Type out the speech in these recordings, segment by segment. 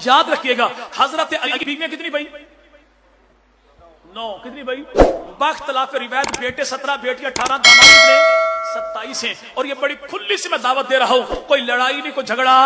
याद रखिएगा हजरत अली की बीवियां कितनी भाई? 9। कितनी भाई? बाख्तलाफ रिवायत बेटे 17, बेटी 18, दामाद कितने? 27 हैं। और ये बड़ी खुली सी मैं दावत दे रहा हूं, कोई लड़ाई नहीं, कोई झगड़ा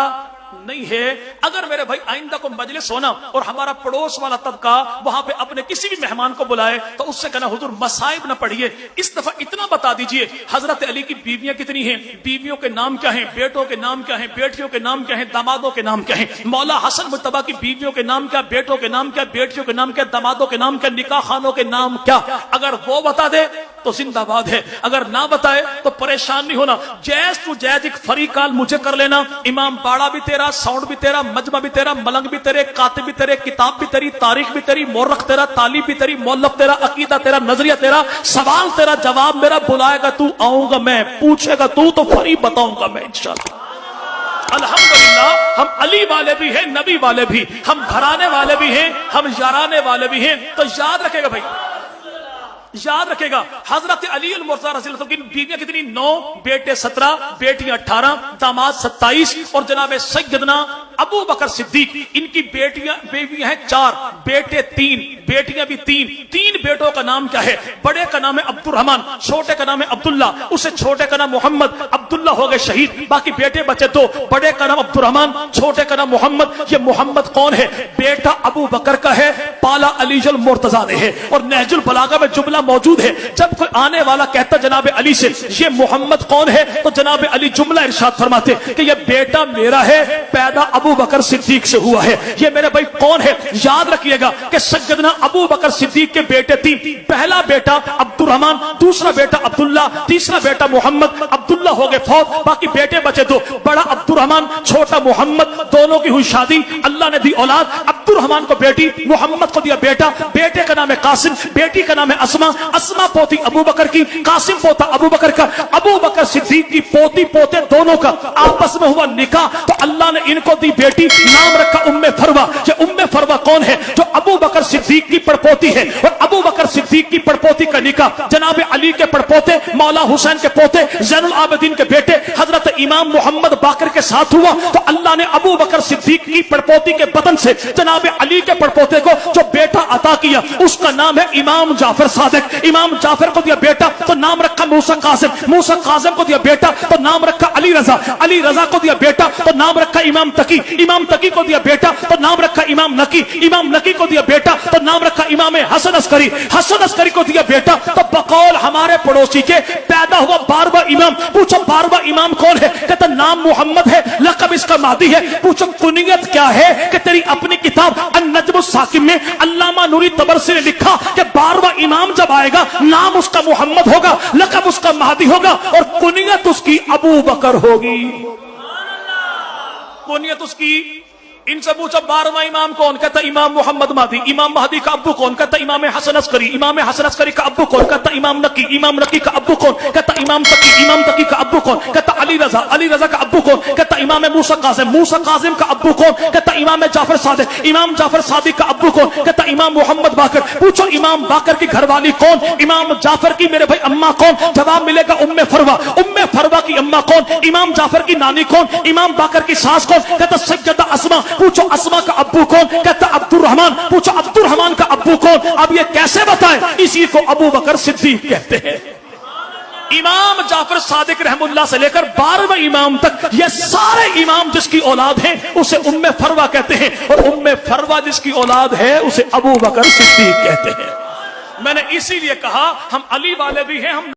नहीं है। अगर मेरे भाई आइंदा को मजलिस होना और हमारा पड़ोस वाला तबका वहां पे अपने किसी भी मेहमान को बुलाए तो उससे कहना हुजूर मसाइब न पढ़िए, इस दफा इतना बता दीजिए हजरत अली की बीवियां कितनी हैं, बीवियों के नाम क्या हैं, बेटों के नाम क्या हैं, बेटियों के नाम क्या हैं, दामादों के नाम क्या हैं, मौला हसन मुज्तबा की बीवियों के नाम क्या, बेटों के नाम क्या, बेटियों के नाम क्या, दामादों के नाम क्या, निकाह खानों के नाम क्या। अगर वो बता दे तो जिंदाबाद है, अगर ना बताए तो परेशान नहीं होना। जैज टू जैज एक फरी कॉल मुझे कर लेना, इमाम बाड़ा भी तेरा, साउंड भी तेरा, मजमा भी तेरा, मलंग भी तेरे, कातिब भी तेरे, किताब भी तेरी, तारीख भी तेरी, मोरख तेरा, तालीब भी तेरी, मौलफ तेरा, अकीदा तेरा, नजरिया तेरा, सवाल तेरा, जवाब मेरा। बुलाएगा तू आऊंगा मैं, पूछेगा तू तो फरी बताऊंगा मैं इंशाअल्लाह। अल्हम्दुलिल्लाह हम अली वाले भी हैं, नबी वाले भी, हम घराने वाले भी हैं, हम याराने वाले भी हैं। तो याद रखेगा भाई, याद रखेगा हजरत अली मुर्तज़ा रज़ी अल्लाह की बीवियां कितनी? 9, बेटे 17, बेटियां 18, दामाद 27 और जनाब सैयदना अबू बकर सिद्दीक, इनकी बेटियां हैं 4, बेटे 3, बेटियां भी 3 बेटों का नाम क्या है? बड़े का नाम है अब्दुर्रहमान, छोटे का नाम है अब्दुल्ला, उससे छोटे का नाम मोहम्मद। अब्दुल्ला हो गए शहीद, बाकी बेटे बचे 2, बड़े का नाम अब्दुर्रहमान, छोटे का नाम मोहम्मद। ये मोहम्मद कौन है? बेटा अबू बकर का है, पाला अलीजुल मुर्तज़ा ने है। और नहजुल बलागा में जुमला मौजूद है, जब कोई आने वाला कहता जनाब अली से ये मोहम्मद कौन है, तो जनाब अली जुमला इरशाद फरमाते कि ये बेटा मेरा है, पैदा अबू बकर सिद्दीक से हुआ है। ये मेरे भाई कौन है? याद रखिएगा कि सैयदना अबू बकर सिद्दीक के बेटे 3, पहला बेटा अब्दुर्रहमान, दूसरा बेटा अब्दुल्ला, तीसरा बेटा मोहम्मद। अब्दुल्ला हो गए फौत, बाकी बेटे बचे 2, बड़ा अब्दुर्रहमान, छोटा मोहम्मद। दोनों की हुई शादी, अल्लाह ने दी औलाद, अब्दुर्रहमान को बेटी, मोहम्मद को दिया बेटा। बेटे का नाम है कासिम, बेटी का नाम है अस्मा, अस्मा पोती अबू बकर की, कासिम पोता अबू बकर का। अबू बकर सिद्दीक की पोती पोते दोनों का आपस में हुआ निकाह, तो अल्लाह ने इनको दी बेटी, नाम रखा उम्मे फरवा। ये उम्मे फरवा कौन है? जो अबू बकर सिद्दीक की पड़पोती है। और अबू बकर सिद्दीक की पड़पोती का निकाह जनाब अली के पड़पोते मौला हुसैन के पोते ज़ैनुल आबिदीन के बेटे हजरत इमाम मोहम्मद बाकर के साथ हुआ। तो अल्लाह ने अबू बकर सिद्दीक की पड़पोती के बदन से जनाब अली के पड़पोते को जो बेटा अता किया, उसका नाम है इमाम जाफर सादिक। इमाम जाफर को दिया बेटा तो नाम रखा मूसा कासिम, मूसा कासिम को दिया बेटा तो नाम रखा अली रजा, अली रजा को दिया बेटा तो नाम रखा इमाम तकी, इमाम तकी को दिया बेटा तो नाम रखा इमाम नकी, इमाम नकी को दिया बेटा तो नाम रखा इमाम हसन अस्करी, हसन अस्करी को दिया बेटा। तो बकौल हमारे पड़ोसी के पैदा हुआ 12वां इमाम। पूछो 12वां इमाम कौन है? कहता नाम मोहम्मद है, लक़ब इसका मादी है। पूछो कुनियत क्या है? कि तेरी अपनी किताब अन-नज्मुस साकिब में अल्लामा नूरी तबरसी ने लिखा कि 12वां इमाम जब आएगा नाम उसका मोहम्मद होगा, लक़ब उसका महदी होगा और कुनियत उसकी अबू बकर होगी। कुनियत उसकी। इनसे पूछो 12वां इमाम कौन? कहता इमाम मोहम्मद महदी। इमाम महदी का अब्बू कौन? कहता इमाम हसन अस्करी। इमाम हसन अस्करी का अब्बू कौन? कहता इमाम नकी। इमाम नकी का अब्बू कौन? कहता इमाम तकी। इमाम तकी का अब्बू कौन? कहता अली रजा। अली रजा का अब्बू कौन? कहता इमाम मूसा कासिम। मूसा कासिम का अब्बू कौन? कहता इमाम जाफर सादिक। इमाम जाफर सादिक का अब्बू कौन? कहता इमाम मोहम्मद बाकर। पूछो इमाम बाकर की घरवाली कौन? इमाम जाफर की मेरे भाई अम्मा कौन? जवाब मिलेगा उम्मे फरवा। उम्मे फरवा की अम्मा कौन? इमाम जाफर की नानी कौन? इमाम बाकर की सास कौन? कहता सैयदा अस्मा। पूछो अस्मा का अब्बू कौन? कहता अब्दुर्रहमान। पूछो अब्दुर्रहमान का अब्बू कौन? अब ये कैसे बताए? इसी को अबू बकर सिद्दीक कहते हैं। इमाम जाफर सादिक रहमुल्लाह से लेकर 12वें इमाम तक ये सारे इमाम जिसकी औलाद है उसे उम्मे फरवा कहते हैं, और उम्मे फरवा जिसकी औलाद है उसे अबू बकर सिद्दीक कहते हैं। मैंने इसीलिए कहा हम अली वाले भी हैं, हम